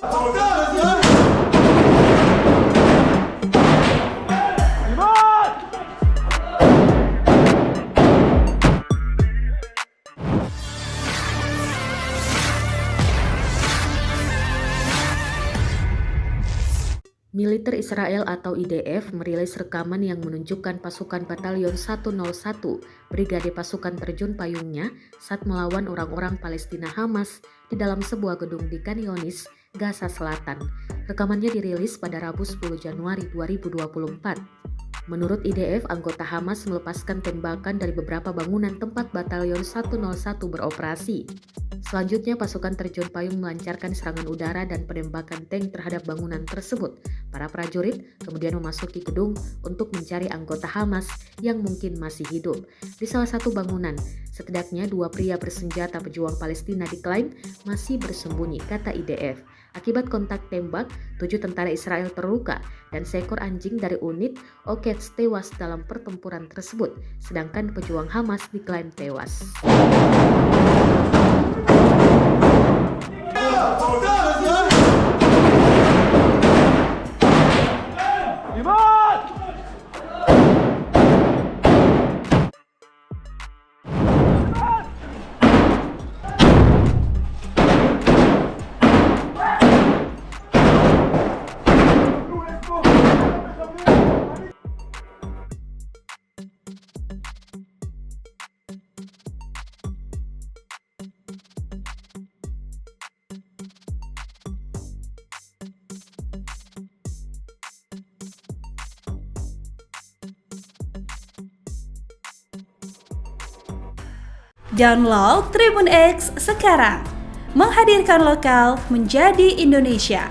Militer Israel atau IDF merilis rekaman yang menunjukkan pasukan Batalion 101 Brigade Pasukan Terjun Payungnya saat melawan orang-orang Palestina Hamas di dalam sebuah gedung di Khan Younis, Gaza Selatan. Rekamannya dirilis pada Rabu 10 Januari 2024. Menurut IDF, anggota Hamas melepaskan tembakan dari beberapa bangunan tempat Batalion 101 beroperasi. Selanjutnya, pasukan terjun payung melancarkan serangan udara dan penembakan tank terhadap bangunan tersebut. Para prajurit kemudian memasuki gedung untuk mencari anggota Hamas yang mungkin masih hidup. Di salah satu bangunan, setidaknya 2 pria bersenjata pejuang Palestina diklaim masih bersembunyi, kata IDF. Akibat kontak tembak, 7 tentara Israel terluka dan seekor anjing dari unit Oquets tewas dalam pertempuran tersebut, sedangkan pejuang Hamas diklaim tewas. Download Tribun X sekarang, menghadirkan lokal menjadi Indonesia.